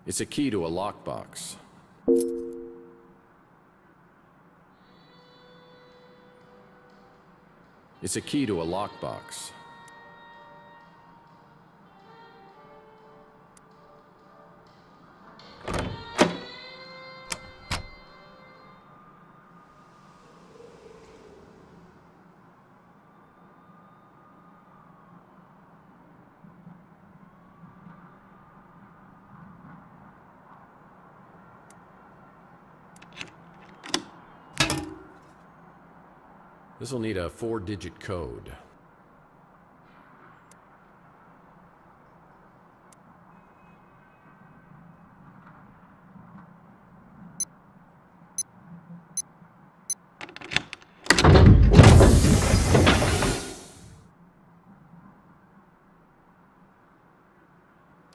It's a key to a lockbox. It's a key to a lockbox. This will need a 4-digit code.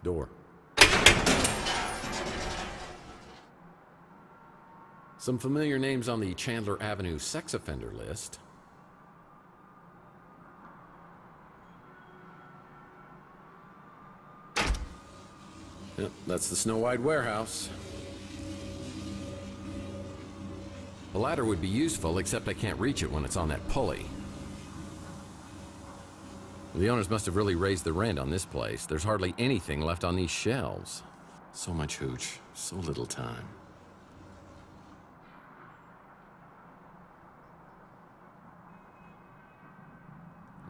Door. Some familiar names on the Chandler Avenue sex offender list. Yep, that's the Snow White warehouse. A ladder would be useful, except I can't reach it when it's on that pulley. The owners must have really raised the rent on this place. There's hardly anything left on these shelves. So much hooch, so little time.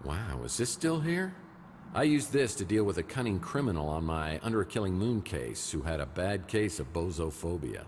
Wow, is this still here? I used this to deal with a cunning criminal on my Under a Killing Moon case who had a bad case of bozophobia.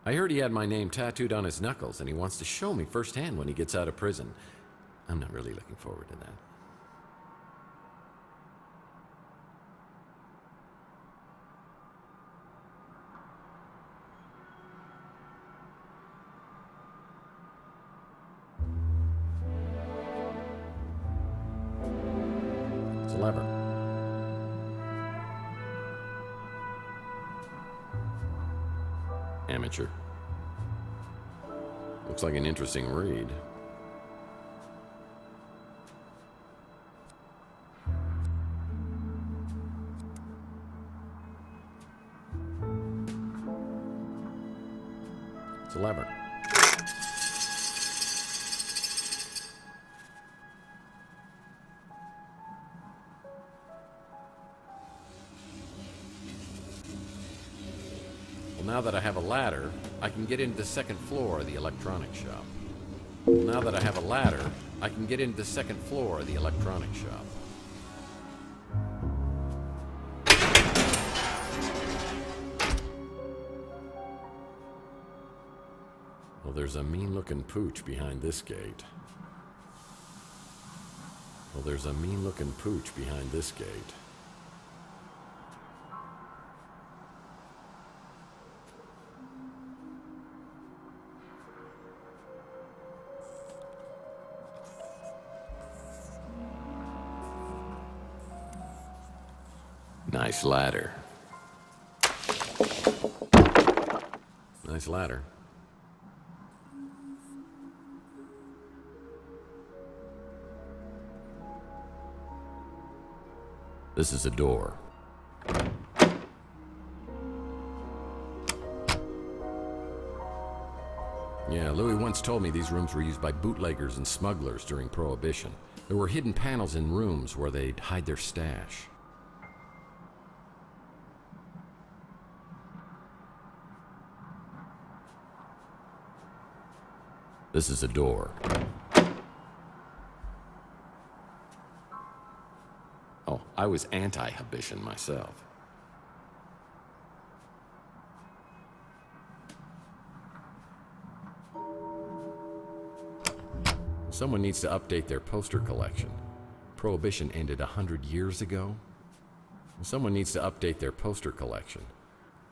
I heard he had my name tattooed on his knuckles, and he wants to show me firsthand when he gets out of prison. I'm not really looking forward to that. It's a lever. Amateur. Looks like an interesting read. It's a lever. Now that I have a ladder, I can get into the second floor of the electronics shop. Now that I have a ladder, I can get into the second floor of the electronics shop. Well, there's a mean-looking pooch behind this gate. Well, there's a mean-looking pooch behind this gate. Nice ladder. Nice ladder. This is a door. Yeah, Louis once told me these rooms were used by bootleggers and smugglers during Prohibition. There were hidden panels in rooms where they'd hide their stash. This is a door. Oh, I was anti-Habitian myself. Someone needs to update their poster collection. Prohibition ended 100 years ago. Someone needs to update their poster collection.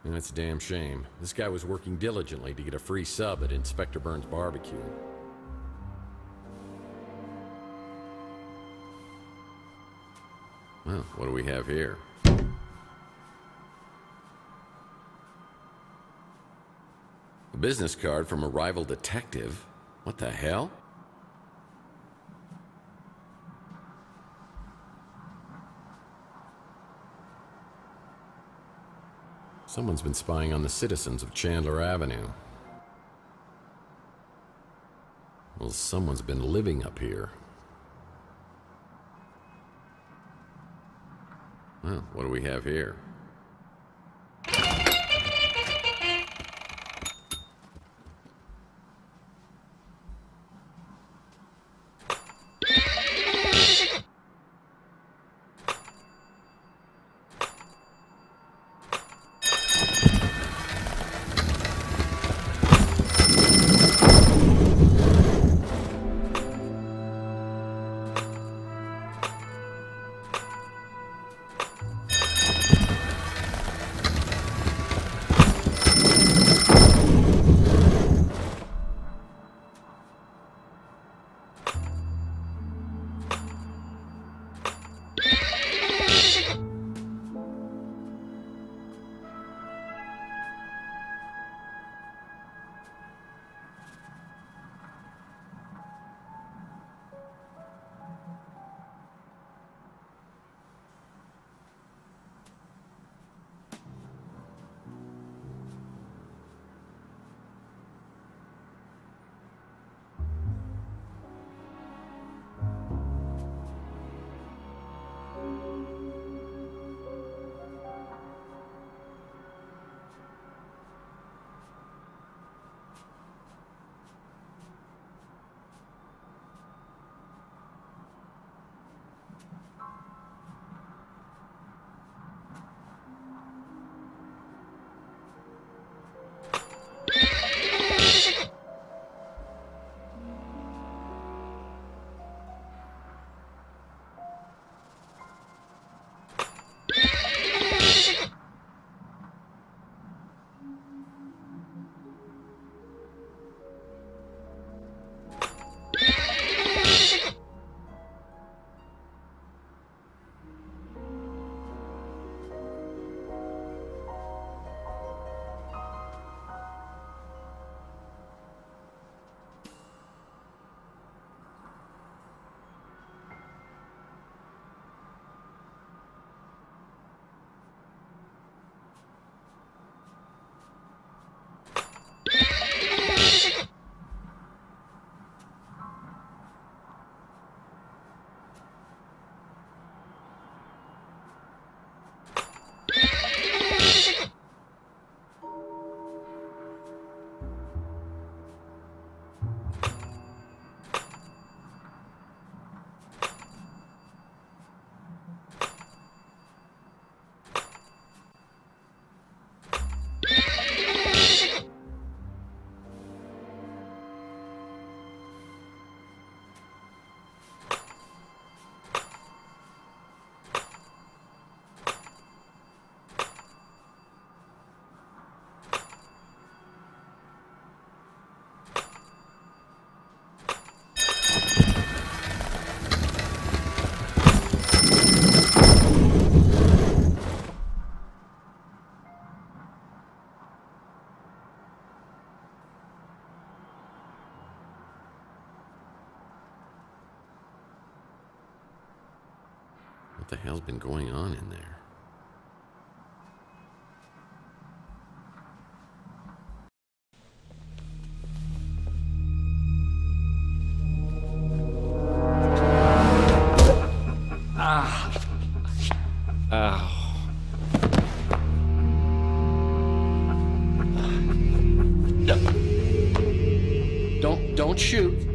That's a damn shame. This guy was working diligently to get a free sub at Inspector Burns' barbecue. Well, what do we have here? A business card from a rival detective? What the hell? Someone's been spying on the citizens of Chandler Avenue. Well, someone's been living up here. Well, what do we have here? What the hell's been going on in there? Don't shoot.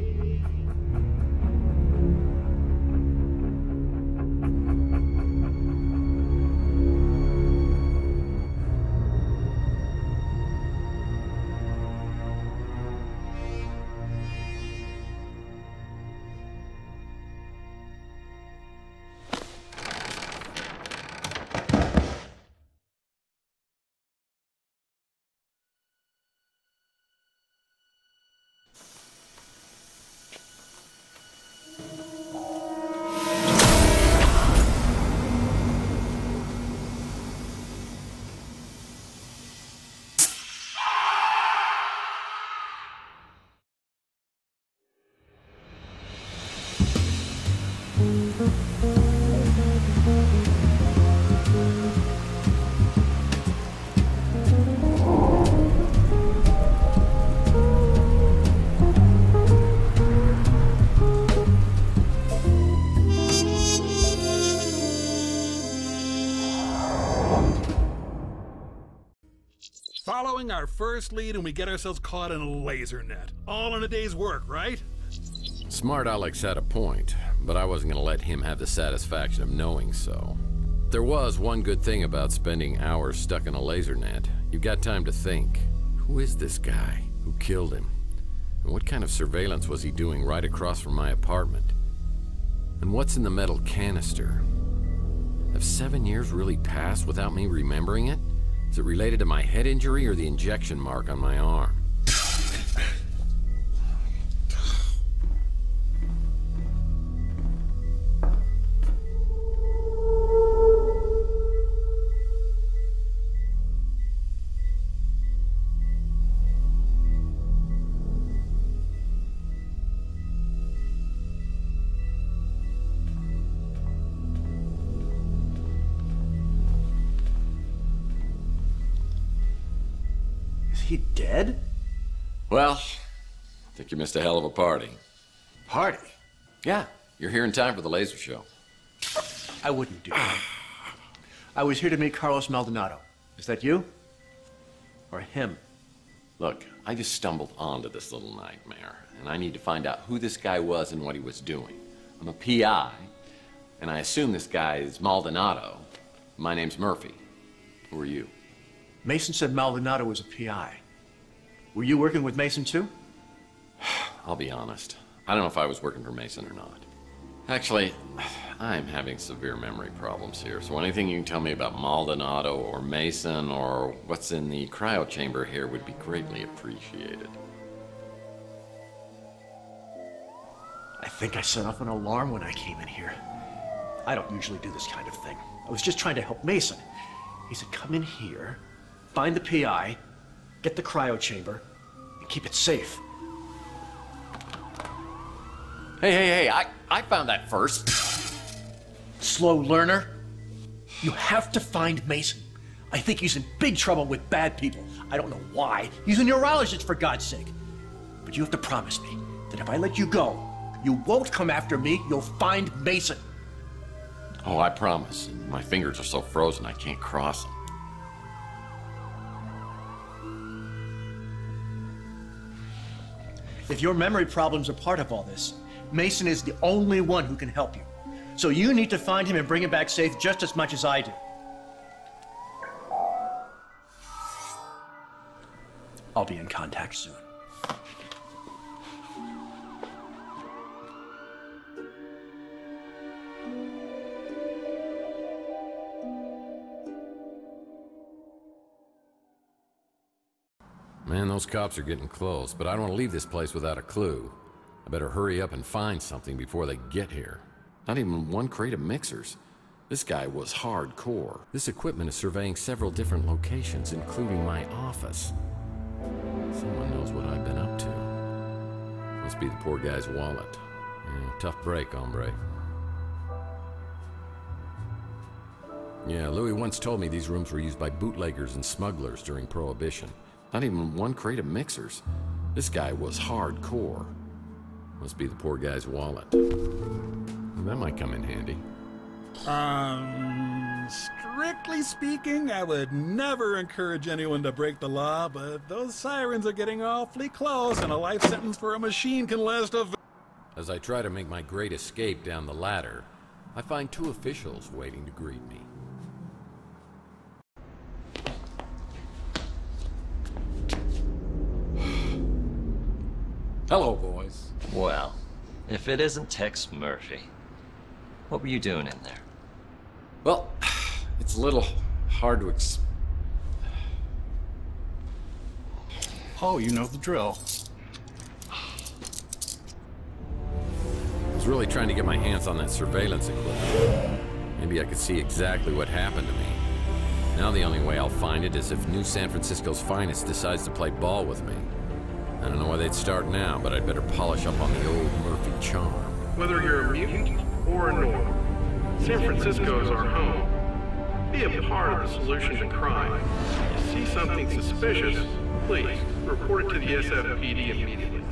following our first lead and we get ourselves caught in a laser net. All in a day's work, right? Smart Alex had a point, but I wasn't going to let him have the satisfaction of knowing so. There was one good thing about spending hours stuck in a laser net. You got time to think. Who is this guy? Who killed him? And what kind of surveillance was he doing right across from my apartment? And what's in the metal canister? Have 7 years really passed without me remembering it? Is it related to my head injury or the injection mark on my arm? He dead? Well, I think you missed a hell of a party. Party? Yeah, you're here in time for the laser show. I wouldn't do that. I was here to meet Carlos Maldonado. Is that you? Or him? Look, I just stumbled onto this little nightmare, and I need to find out who this guy was and what he was doing. I'm a PI, and I assume this guy is Maldonado. My name's Murphy. Who are you? Mason said Maldonado was a PI. Were you working with Mason too? I'll be honest. I don't know if I was working for Mason or not. Actually, I'm having severe memory problems here, so anything you can tell me about Maldonado or Mason or what's in the cryo chamber here would be greatly appreciated. I think I set off an alarm when I came in here. I don't usually do this kind of thing. I was just trying to help Mason. He said, come in here, find the PI, get the cryo chamber, and keep it safe. Hey, I found that first. Slow learner. You have to find Mason. I think he's in big trouble with bad people. I don't know why. He's a neurologist, for God's sake. But you have to promise me that if I let you go, you won't come after me, you'll find Mason. Oh, I promise. My fingers are so frozen I can't cross them. If your memory problems are part of all this, Mason is the only one who can help you. So you need to find him and bring him back safe just as much as I do. I'll be in contact soon. Man, those cops are getting close, but I don't want to leave this place without a clue. I better hurry up and find something before they get here. Not even one crate of mixers. This guy was hardcore. This equipment is surveying several different locations, including my office. Someone knows what I've been up to. Must be the poor guy's wallet. Yeah, tough break, hombre. Yeah, Louis once told me these rooms were used by bootleggers and smugglers during Prohibition. Not even one crate of mixers. This guy was hardcore. Must be the poor guy's wallet. That might come in handy. Strictly speaking, I would never encourage anyone to break the law, but those sirens are getting awfully close, and a life sentence for a machine can last a... As I try to make my great escape down the ladder, I find two officials waiting to greet me. Hello, boys. Well, if it isn't Tex Murphy, what were you doing in there? Well, it's a little hard to Oh, you know the drill. I was really trying to get my hands on that surveillance equipment. Maybe I could see exactly what happened to me. Now the only way I'll find it is if New San Francisco's finest decides to play ball with me. I don't know why they'd start now, but I'd better polish up on the old Murphy charm. Whether you're a mutant or a normal, San Francisco is our home. Be a part of the solution to crime. If you see something suspicious, please report it to the SFPD immediately.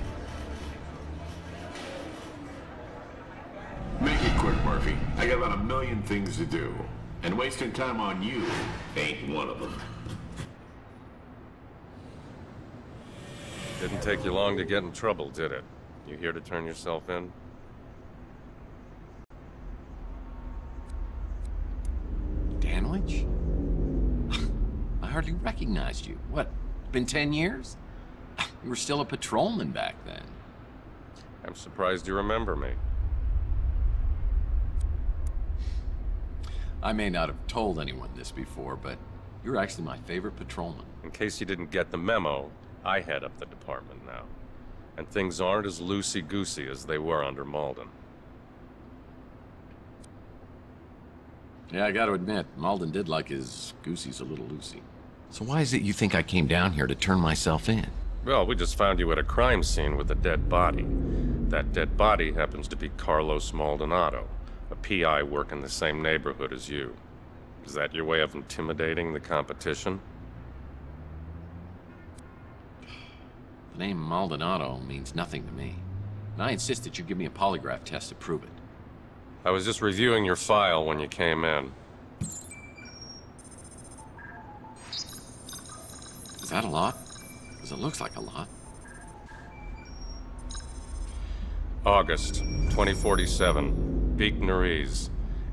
Make it quick, Murphy. I got about a million things to do. And wasting time on you ain't one of them. Didn't take you long to get in trouble, did it? You here to turn yourself in? Danwich? I hardly recognized you. What, been 10 years? You were still a patrolman back then. I'm surprised you remember me. I may not have told anyone this before, but you're actually my favorite patrolman. In case you didn't get the memo, I head up the department now. And things aren't as loosey-goosey as they were under Malden. Yeah, I gotta admit, Malden did like his goosies a little loosey. So why is it you think I came down here to turn myself in? Well, we just found you at a crime scene with a dead body. That dead body happens to be Carlos Maldonado, a PI working the same neighborhood as you. Is that your way of intimidating the competition? The name Maldonado means nothing to me. And I insist that you give me a polygraph test to prove it. I was just reviewing your file when you came in. Is that a lot? Because it looks like a lot. August 2047. Beek Nariz,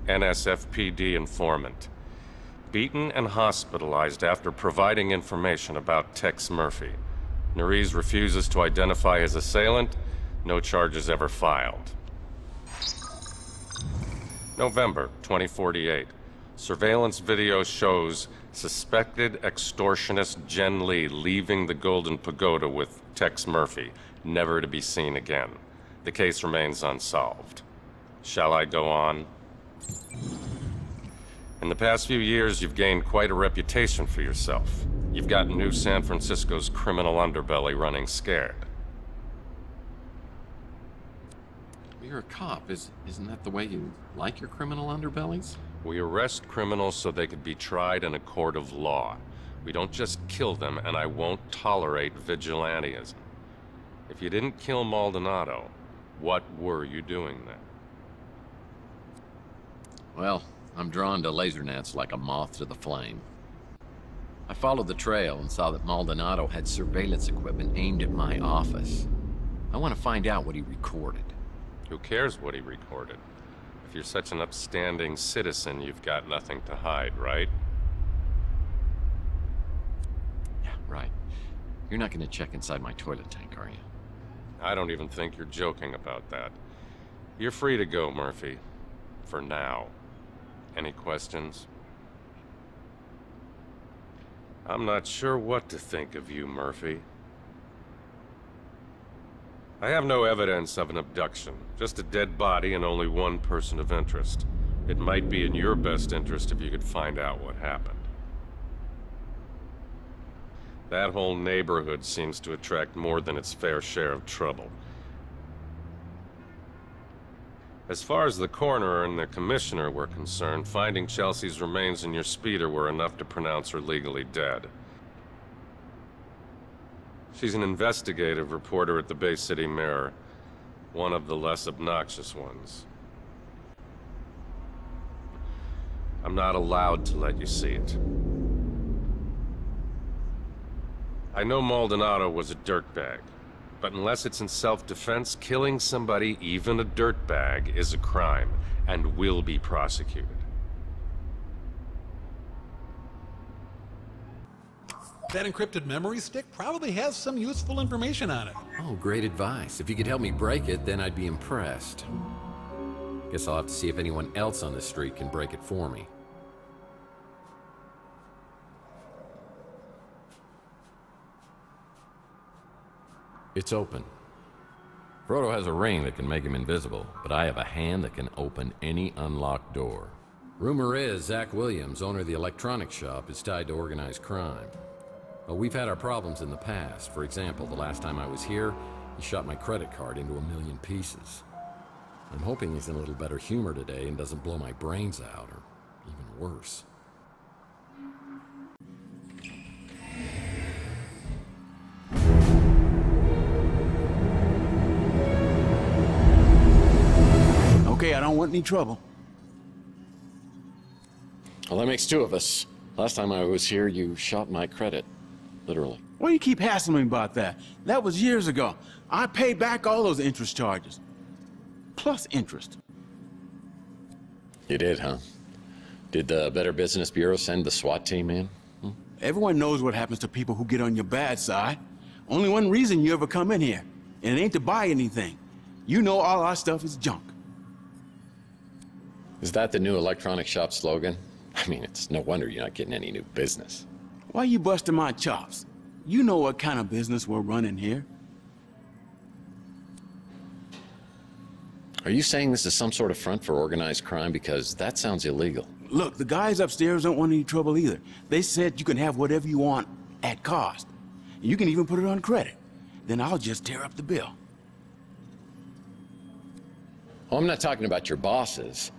NSFPD informant. Beaten and hospitalized after providing information about Tex Murphy. Nariz refuses to identify his assailant. No charges ever filed. November 2048. Surveillance video shows suspected extortionist Jen Lee leaving the Golden Pagoda with Tex Murphy, never to be seen again. The case remains unsolved. Shall I go on? In the past few years, you've gained quite a reputation for yourself. You've got New San Francisco's criminal underbelly running scared. You're a cop. Isn't that the way you like your criminal underbellies? We arrest criminals so they could be tried in a court of law. We don't just kill them, and I won't tolerate vigilantism. If you didn't kill Maldonado, what were you doing then? Well, I'm drawn to laser nets like a moth to the flame. I followed the trail and saw that Maldonado had surveillance equipment aimed at my office. I want to find out what he recorded. Who cares what he recorded? If you're such an upstanding citizen, you've got nothing to hide, right? Yeah, right. You're not going to check inside my toilet tank, are you? I don't even think you're joking about that. You're free to go, Murphy. For now. Any questions? I'm not sure what to think of you, Murphy. I have no evidence of an abduction, just a dead body and only one person of interest. It might be in your best interest if you could find out what happened. That whole neighborhood seems to attract more than its fair share of trouble. As far as the coroner and the commissioner were concerned, finding Chelsea's remains in your speeder were enough to pronounce her legally dead. She's an investigative reporter at the Bay City Mirror, one of the less obnoxious ones. I'm not allowed to let you see it. I know Maldonado was a dirtbag, but unless it's in self-defense, killing somebody, even a dirtbag, is a crime and will be prosecuted. That encrypted memory stick probably has some useful information on it. Oh, great advice. If you could help me break it, then I'd be impressed. Guess I'll have to see if anyone else on the street can break it for me. It's open. Frodo has a ring that can make him invisible, but I have a hand that can open any unlocked door. Rumor is Zach Williams, owner of the electronics shop, is tied to organized crime. Well, we've had our problems in the past. For example, the last time I was here, he shot my credit card into 1,000,000 pieces. I'm hoping he's in a little better humor today and doesn't blow my brains out, or even worse. Okay, I don't want any trouble. Well, that makes two of us. Last time I was here, you shot my credit. Literally. Why you keep hassling me about that? That was years ago. I paid back all those interest charges. Plus interest. You did, huh? Did the Better Business Bureau send the SWAT team in? Everyone knows what happens to people who get on your bad side. Only one reason you ever come in here, and it ain't to buy anything. You know all our stuff is junk. Is that the new electronic shop slogan? I mean, it's no wonder you're not getting any new business. Why you busting my chops? You know what kind of business we're running here. Are you saying this is some sort of front for organized crime? Because that sounds illegal. Look, the guys upstairs don't want any trouble either. They said you can have whatever you want at cost. You can even put it on credit. Then I'll just tear up the bill. Oh, I'm not talking about your bosses.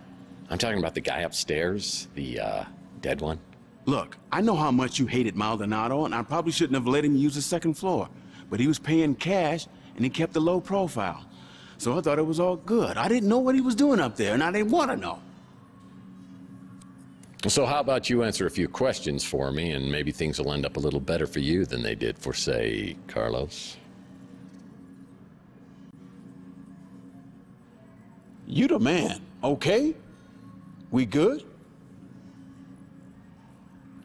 I'm talking about the guy upstairs, the, dead one. Look, I know how much you hated Maldonado, and I probably shouldn't have let him use the second floor. But he was paying cash, and he kept a low profile. So I thought it was all good. I didn't know what he was doing up there, and I didn't want to know. So how about you answer a few questions for me, and maybe things will end up a little better for you than they did for, say, Carlos? You the man, okay? We good?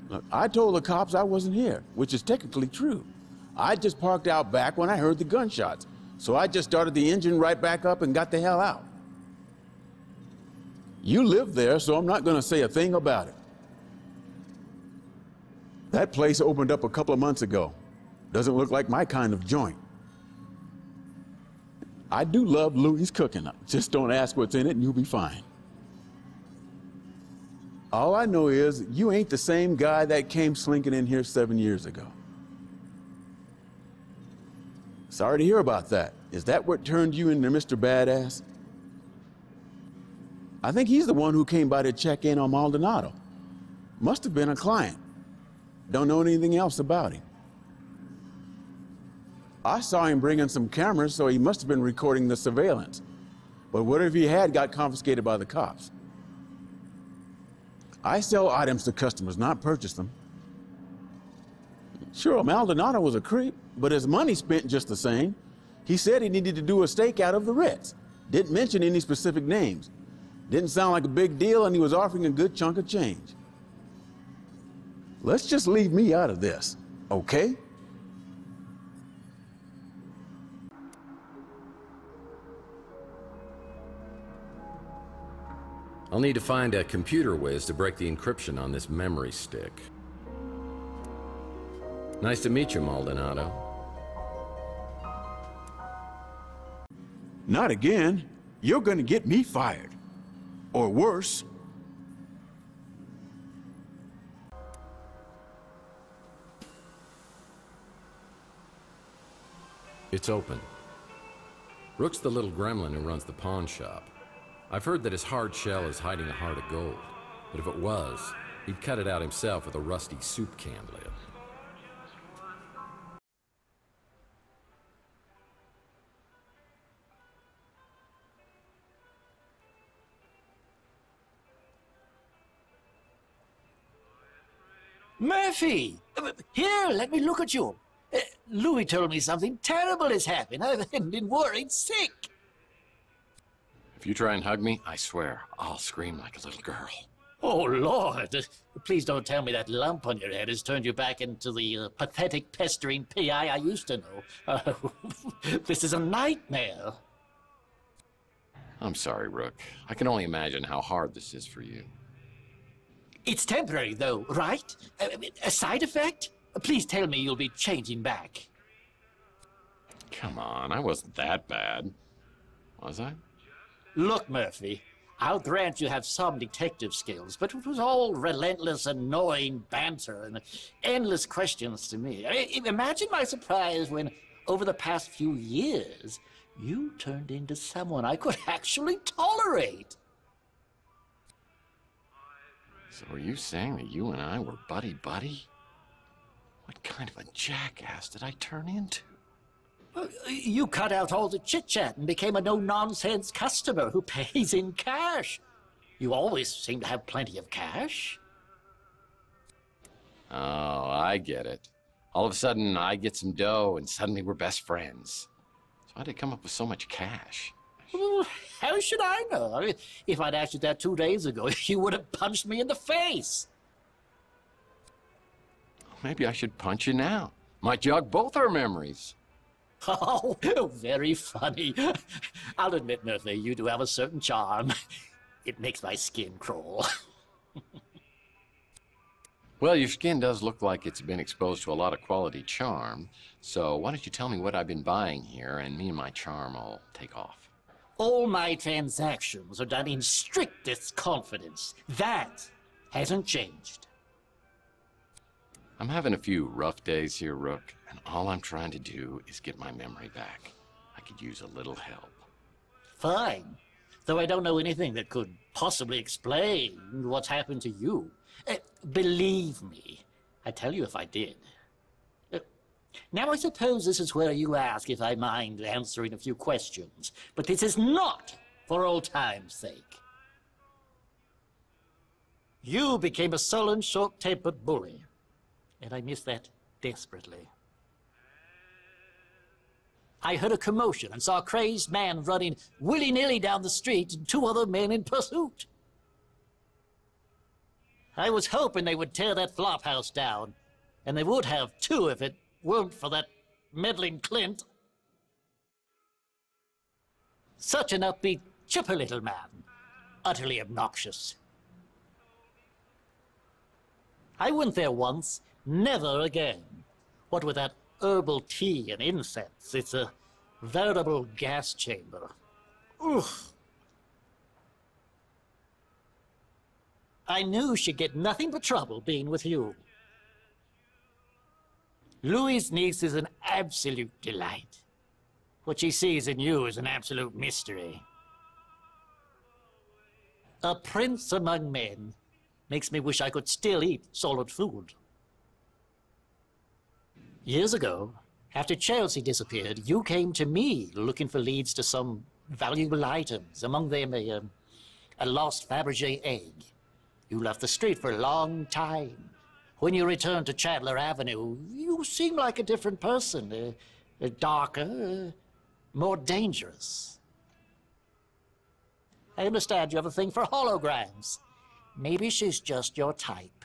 Look, I told the cops I wasn't here, which is technically true. I just parked out back when I heard the gunshots, so I just started the engine right back up and got the hell out. You live there, so I'm not gonna say a thing about it. That place opened up a couple of months ago. Doesn't look like my kind of joint. I do love Louie's cooking. Just don't ask what's in it and you'll be fine. All I know is you ain't the same guy that came slinking in here 7 years ago. Sorry to hear about that. Is that what turned you into Mr. Badass? I think he's the one who came by to check in on Maldonado. Must have been a client. Don't know anything else about him. I saw him bringing some cameras, so he must have been recording the surveillance. But whatever he had got confiscated by the cops. I sell items to customers, not purchase them. Sure, Maldonado was a creep, but his money spent just the same. He said he needed to do a stakeout of the Ritz. Didn't mention any specific names. Didn't sound like a big deal, and he was offering a good chunk of change. Let's just leave me out of this, okay? I'll need to find a computer whiz to break the encryption on this memory stick. Nice to meet you, Maldonado. Not again. You're gonna get me fired. Or worse. It's open. Rook's the little gremlin who runs the pawn shop. I've heard that his hard shell is hiding a heart of gold, but if it was, he'd cut it out himself with a rusty soup can lid. Murphy! Here, let me look at you. Louis told me something terrible has happened. I've been worried sick. If you try and hug me, I swear, I'll scream like a little girl. Oh, Lord. Please don't tell me that lump on your head has turned you back into the pathetic, pestering P.I. I used to know. This is a nightmare. I'm sorry, Rook. I can only imagine how hard this is for you. It's temporary, though, right? A side effect? Please tell me you'll be changing back. Come on, I wasn't that bad. Was I? Look, Murphy, I'll grant you have some detective skills, but it was all relentless, annoying banter and endless questions to me. Imagine my surprise when, over the past few years, you turned into someone I could actually tolerate. So are you saying that you and I were buddy-buddy? What kind of a jackass did I turn into? You cut out all the chit-chat and became a no-nonsense customer who pays in cash. You always seem to have plenty of cash. Oh, I get it. All of a sudden, I get some dough, and suddenly we're best friends. So how'd they come up with so much cash? Well, how should I know? I mean, if I'd asked you that 2 days ago, you would have punched me in the face. Maybe I should punch you now. Might jog both our memories. Oh, very funny. I'll admit, Murphy, you do have a certain charm. It makes my skin crawl. Well, your skin does look like it's been exposed to a lot of quality charm. So why don't you tell me what I've been buying here, and me and my charm will take off. All my transactions are done in strictest confidence. That hasn't changed. I'm having a few rough days here, Rook, and all I'm trying to do is get my memory back. I could use a little help. Fine. Though I don't know anything that could possibly explain what's happened to you. Believe me, I'd tell you if I did. Now I suppose this is where you ask if I mind answering a few questions. But this is not for old time's sake. You became a sullen, short-tempered bully. And I miss that desperately. I heard a commotion and saw a crazed man running willy-nilly down the street and 2 other men in pursuit. I was hoping they would tear that flop house down, and they would have too if it weren't for that meddling Clint. Such an upbeat, chipper little man, utterly obnoxious. I went there once, never again. What with that herbal tea and incense, it's a veritable gas chamber. Oof. I knew she'd get nothing but trouble being with you. Louis's niece is an absolute delight. What she sees in you is an absolute mystery. A prince among men makes me wish I could still eat solid food. Years ago, after Chelsea disappeared, you came to me looking for leads to some valuable items, among them a lost Fabergé egg. You left the street for a long time. When you returned to Chandler Avenue, you seemed like a different person, darker, more dangerous. I understand you have a thing for holograms. Maybe she's just your type.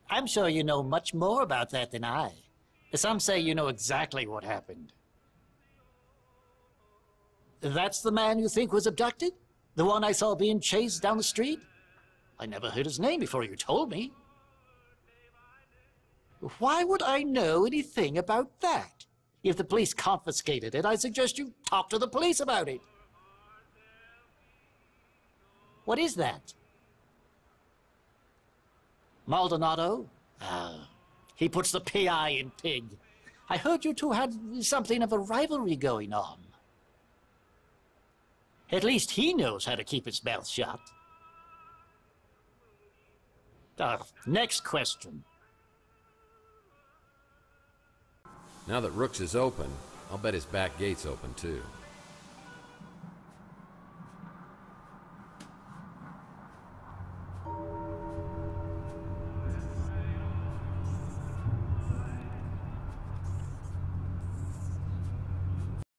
I'm sure you know much more about that than I. Some say you know exactly what happened. That's the man you think was abducted? The one I saw being chased down the street? I never heard his name before you told me. Why would I know anything about that? If the police confiscated it, I suggest you talk to the police about it. What is that? Maldonado? He puts the PI in pig. I heard you two had something of a rivalry going on. At least he knows how to keep his mouth shut. Next question. Now that Rook's is open, I'll bet his back gate's open too.